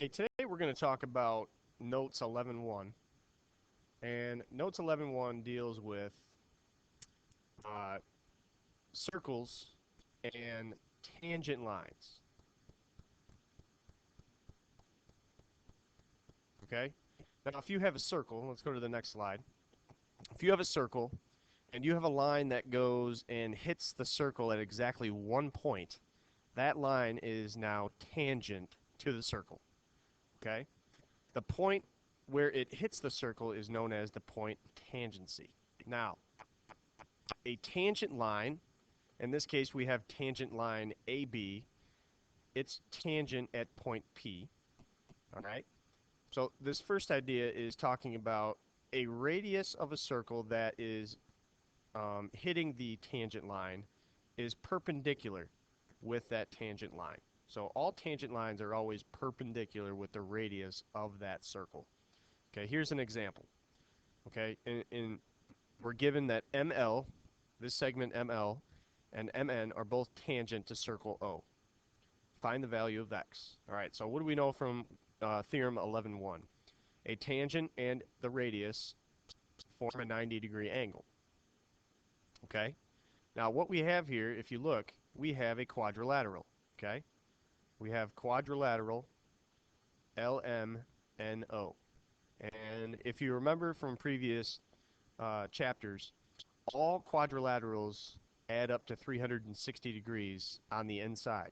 Okay, today we're going to talk about Notes 11.1. And Notes 11.1 deals with uh, circles and tangent lines. Okay? Now, if you have a circle, let's go to the next slide. If you have a circle and you have a line that goes and hits the circle at exactly one point, that line is now tangent to the circle. Okay? The point where it hits the circle is known as the point tangency. Now, a tangent line, in this case we have tangent line AB, it's tangent at point P, all right? So this first idea is talking about a radius of a circle that is hitting the tangent line is perpendicular with that tangent line. So all tangent lines are always perpendicular with the radius of that circle. Okay, here's an example. Okay, we're given that ML, this segment ML, and MN are both tangent to circle O. Find the value of x. All right, so what do we know from theorem 11.1? A tangent and the radius form a 90-degree angle. Okay, now what we have here, if you look, we have a quadrilateral. Okay, we have quadrilateral LMNO. And if you remember from previous chapters, all quadrilaterals add up to 360 degrees on the inside.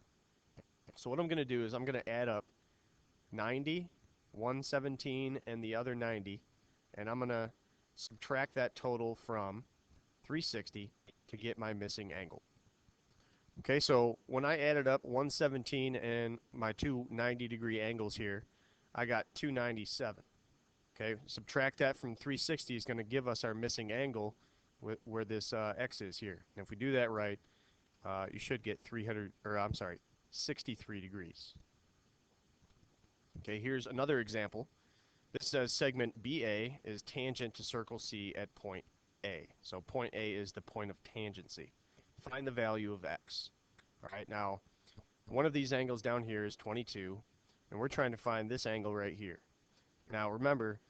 So what I'm going to do is I'm going to add up 90, 117, and the other 90, and I'm going to subtract that total from 360 to get my missing angle. Okay, so when I added up 117 and my two 90-degree angles here, I got 297. Okay, subtract that from 360 is going to give us our missing angle where this x is here. And if we do that right, you should get 63 degrees. Okay, here's another example. This says segment BA is tangent to circle C at point A. So point A is the point of tangency. Find the value of x. All right, now one of these angles down here is 22, and we're trying to find this angle right here. Now remember,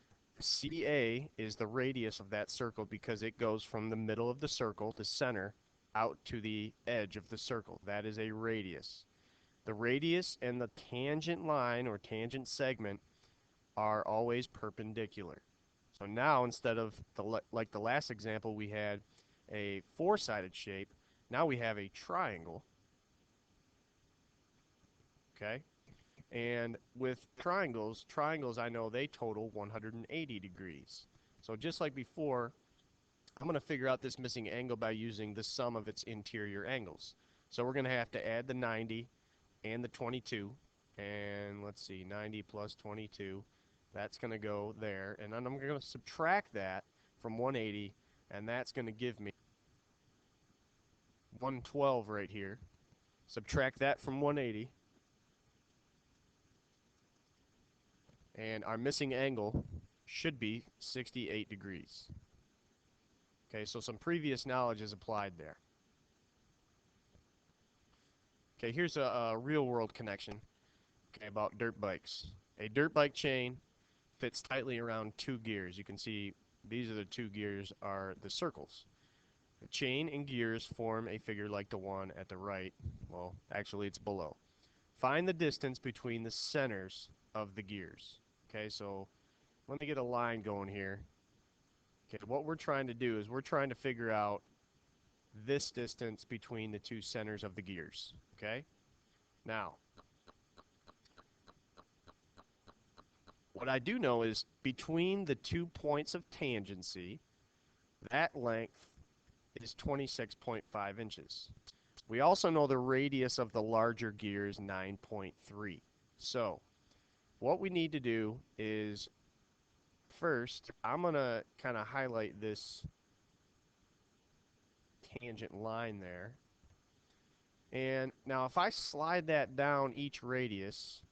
CA is the radius of that circle because it goes from the middle of the circle, the center, out to the edge of the circle. That is a radius. The radius and the tangent line or tangent segment are always perpendicular. So now instead of like the last example we had a four-sided shape, now we have a triangle. Okay? And with triangles I know they total 180 degrees. So just like before, I'm going to figure out this missing angle by using the sum of its interior angles. So we're going to have to add the 90 and the 22. And let's see, 90 plus 22. That's going to go there. And then I'm going to subtract that from 180. And that's going to give me 112 right here. Subtract that from 180. And our missing angle should be 68 degrees. Okay, so some previous knowledge is applied there. Okay, here's a real-world connection, okay, about dirt bikes. A dirt bike chain fits tightly around two gears. You can see these are the two gears are the circles. The chain and gears form a figure like the one at the right. Well, actually it's below. Find the distance between the centers of the gears. Okay, so let me get a line going here. Okay, what we're trying to do is we're trying to figure out this distance between the two centers of the gears. Okay? Now, what I do know is between the 2 points of tangency, that length is 26.5 inches. We also know the radius of the larger gear is 9.3. So, what we need to do is first, I'm going to kind of highlight this tangent line there. And now if I slide that down each radius,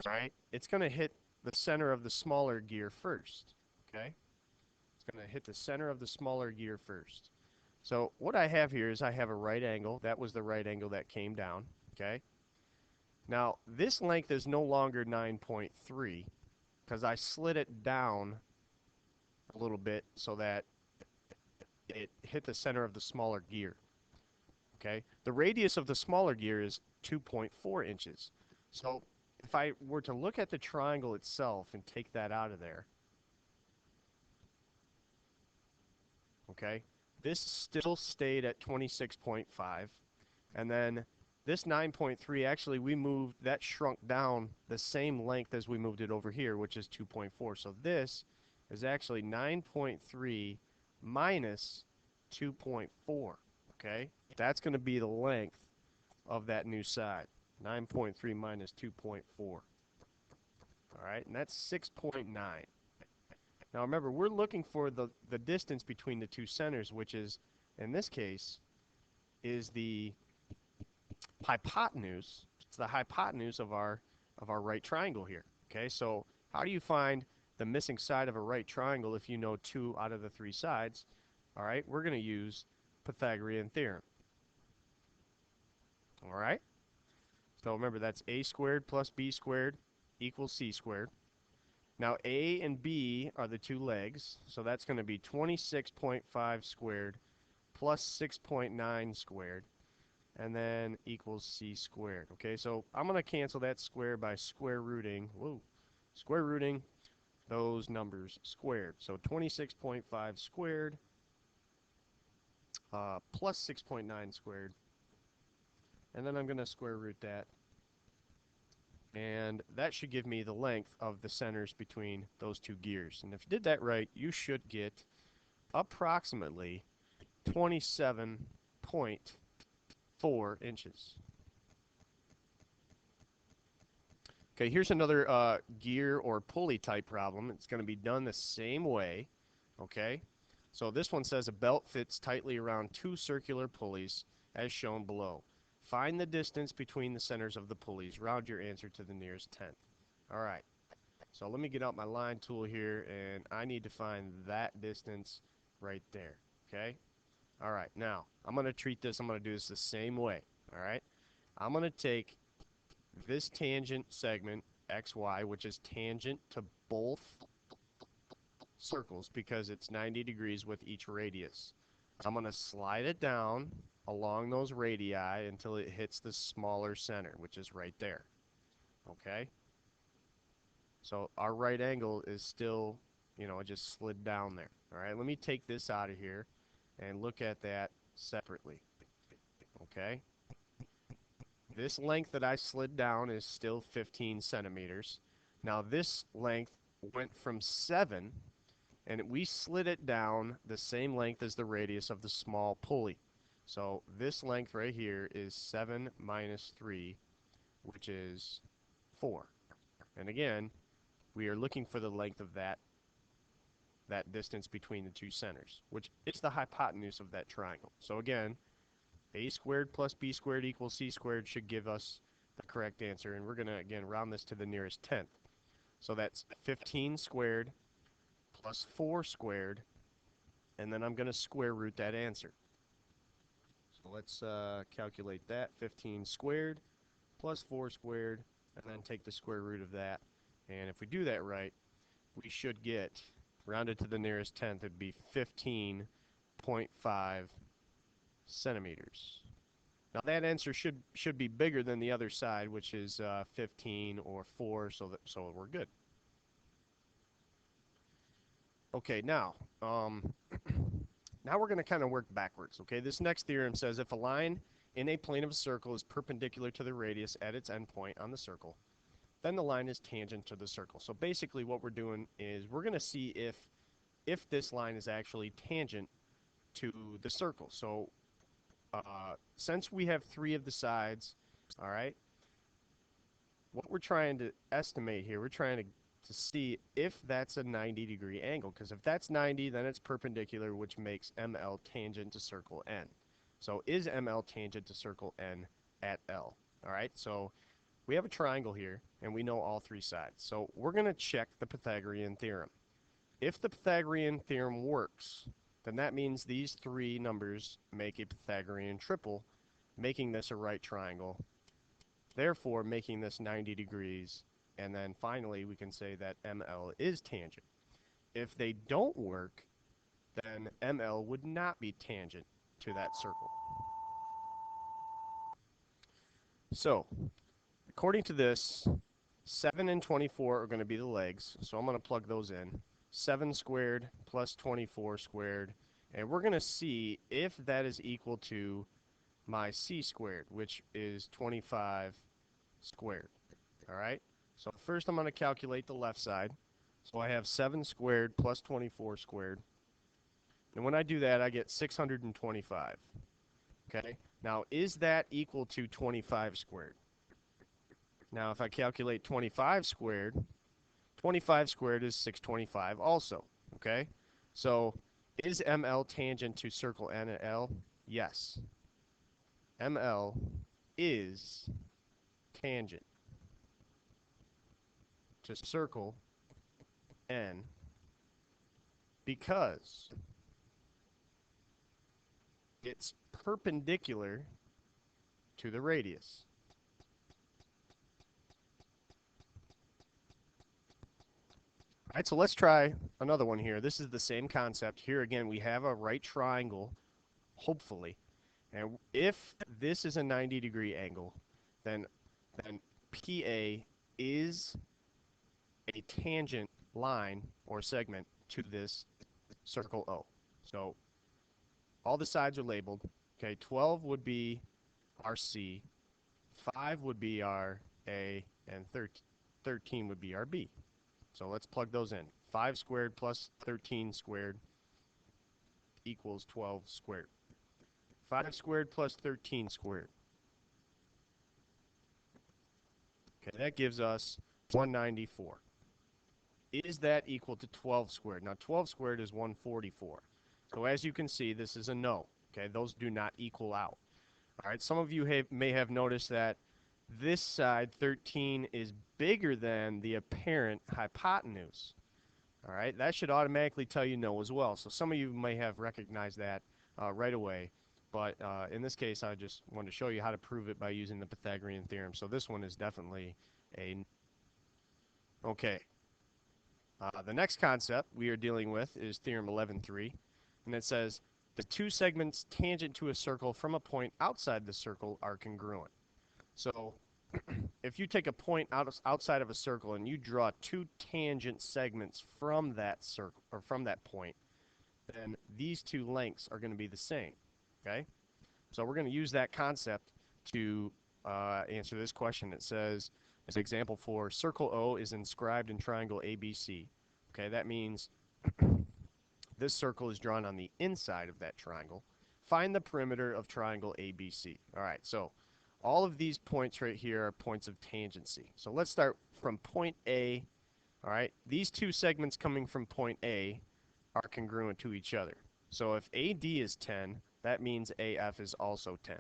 right, it's going to hit the center of the smaller gear first, okay? It's going to hit the center of the smaller gear first. So what I have here is I have a right angle. That was the right angle that came down, okay? Now, this length is no longer 9.3 because I slid it down a little bit so that it hit the center of the smaller gear. Okay, the radius of the smaller gear is 2.4 inches. So if I were to look at the triangle itself and take that out of there, okay, this still stayed at 26.5. And then this 9.3, actually we moved, that shrunk down the same length as we moved it over here, which is 2.4. So this is actually 9.3 minus 2.4, okay? That's going to be the length of that new side. 9.3 minus 2.4. All right, and that's 6.9. Now remember, we're looking for the distance between the two centers, which is, in this case, is the hypotenuse. It's the hypotenuse of our right triangle here. Okay, so how do you find the missing side of a right triangle if you know 2 out of the 3 sides? All right, we're going to use Pythagorean theorem. All right, so remember that's a squared plus b squared equals c squared. Now a and b are the 2 legs, so that's going to be 26.5 squared plus 6.9 squared, and then equals c squared. Okay, so I'm going to cancel that square by square rooting those numbers squared. So 26.5 squared plus 6.9 squared, and then I'm going to square root that, and that should give me the length of the centers between those 2 gears. And if you did that right, you should get approximately 27.4 inches. Okay, here's another gear or pulley type problem. It's going to be done the same way. Okay, so this one says a belt fits tightly around 2 circular pulleys as shown below. Find the distance between the centers of the pulleys. Round your answer to the nearest tenth. All right, so let me get out my line tool here, and I need to find that distance right there. Okay, all right, now I'm going to treat this, I'm going to do this the same way. All right, I'm going to take this tangent segment xy, which is tangent to both circles because it's 90 degrees with each radius. I'm going to slide it down along those radii until it hits the smaller center, which is right there. Okay? So our right angle is still, you know, it just slid down there. All right, let me take this out of here and look at that separately. Okay? This length that I slid down is still 15 centimeters. Now this length went from 7, and we slid it down the same length as the radius of the small pulley. So this length right here is 7 minus 3, which is 4. And again, we are looking for the length of that distance between the 2 centers, which is the hypotenuse of that triangle. So again, a squared plus b squared equals c squared should give us the correct answer. And we're going to, again, round this to the nearest tenth. So that's 15 squared plus 4 squared, and then I'm going to square root that answer. So let's calculate that. 15 squared plus 4 squared, and then take the square root of that. And if we do that right, we should get, rounded to the nearest tenth, it'd be 15.5 centimeters. Now that answer should be bigger than the other side, which is 15 or 4, so we're good. Okay, now now we're going to kind of work backwards. Okay, this next theorem says if a line in a plane of a circle is perpendicular to the radius at its endpoint on the circle, then the line is tangent to the circle. So basically what we're doing is we're going to see if this line is actually tangent to the circle. So since we have 3 of the sides, all right, what we're trying to estimate here, we're trying to see if that's a 90-degree angle, because if that's 90, then it's perpendicular, which makes ML tangent to circle N. So is ML tangent to circle N at L? All right, so we have a triangle here, and we know all 3 sides. So we're going to check the Pythagorean theorem. If the Pythagorean theorem works, then that means these 3 numbers make a Pythagorean triple, making this a right triangle therefore making this 90 degrees. And then finally, we can say that ML is tangent. If they don't work, then ML would not be tangent to that circle. So, according to this, 7 and 24 are going to be the legs, so I'm going to plug those in. 7 squared plus 24 squared, and we're going to see if that is equal to my c squared, which is 25 squared. All right? So first I'm going to calculate the left side. So I have 7 squared plus 24 squared. And when I do that, I get 625. Okay? Now, is that equal to 25 squared? Now, if I calculate 25 squared is 625 also. Okay? So, is ML tangent to circle N and L? Yes. ML is tangent to circle N because it's perpendicular to the radius. All right, so let's try another one here. This is the same concept. Here again, we have a right triangle, hopefully. And if this is a 90-degree angle, then PA is a tangent line or segment to this circle O. So all the sides are labeled. Okay, 12 would be our C, 5 would be our A, and 13 would be our B. So let's plug those in. 5 squared plus 13 squared equals 12 squared. 5 squared plus 13 squared. Okay, that gives us 194. Is that equal to 12 squared? Now 12 squared is 144. So as you can see, this is a no. Okay, those do not equal out. All right, some of you may have noticed that this side, 13, is bigger than the apparent hypotenuse. All right, that should automatically tell you no as well. So some of you may have recognized that right away. But in this case, I just wanted to show you how to prove it by using the Pythagorean theorem. So this one is definitely a... Okay. The next concept we are dealing with is Theorem 11.3. And it says, the two segments tangent to a circle from a point outside the circle are congruent. So if you take a point outside of a circle and you draw two tangent segments from that circle or from that point, then these two lengths are going to be the same. Okay? So we're going to use that concept to answer this question. It says, as an example for circle O is inscribed in triangle ABC. Okay, that means this circle is drawn on the inside of that triangle. Find the perimeter of triangle ABC. All right, so all of these points right here are points of tangency. So let's start from point A. All right, these two segments coming from point A are congruent to each other. So if AD is 10, that means AF is also 10.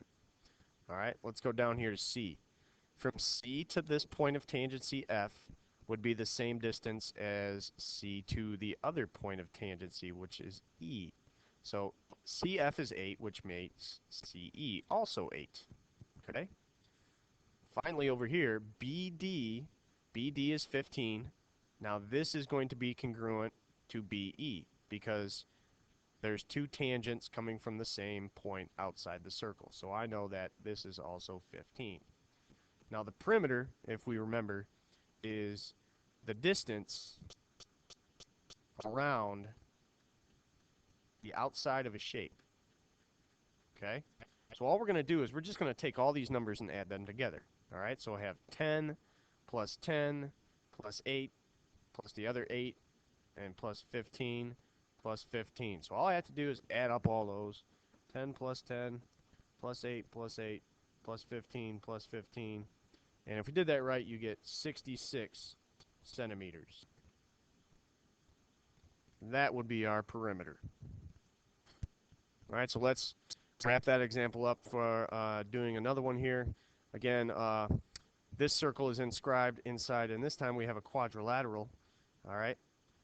All right, let's go down here to C. From C to this point of tangency F would be the same distance as C to the other point of tangency, which is E. So CF is 8, which makes CE also 8. Okay? Finally, over here, BD is 15. Now this is going to be congruent to BE because there's two tangents coming from the same point outside the circle. So I know that this is also 15. Now the perimeter, if we remember, is the distance around the outside of a shape. Okay? So all we're going to do is we're just going to take all these numbers and add them together. All right? So I have 10 plus 8 plus the other 8 and plus 15 plus 15. So all I have to do is add up all those. 10 plus 10 plus 8 plus 8 plus 15 plus 15. And if we did that right, you get 66 centimeters. That would be our perimeter. All right, so let's wrap that example up for doing another one here. Again, this circle is inscribed inside, and this time we have a quadrilateral. All right,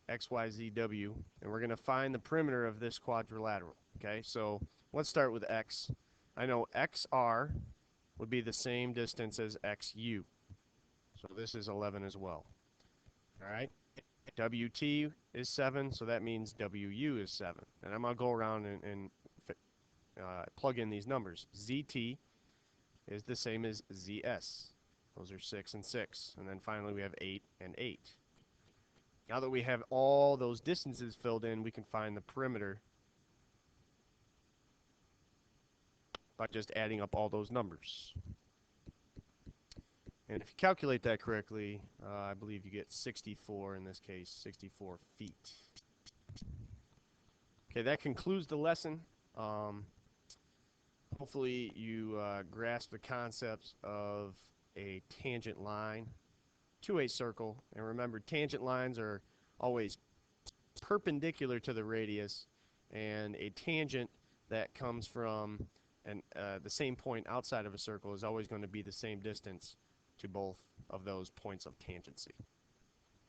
X, Y, Z, W, and we're going to find the perimeter of this quadrilateral. Okay, so let's start with X. I know XR would be the same distance as XU. So this is 11 as well. All right. WT is 7, so that means WU is 7. And I'm going to go around and plug in these numbers. ZT is the same as ZS. Those are 6 and 6. And then finally we have 8 and 8. Now that we have all those distances filled in, we can find the perimeter by just adding up all those numbers. And if you calculate that correctly, I believe you get 64 in this case, 64 feet. Okay, that concludes the lesson. Hopefully you grasp the concepts of a tangent line to a circle. And remember, tangent lines are always perpendicular to the radius, and a tangent that comes from the same point outside of a circle is always going to be the same distance to both of those points of tangency.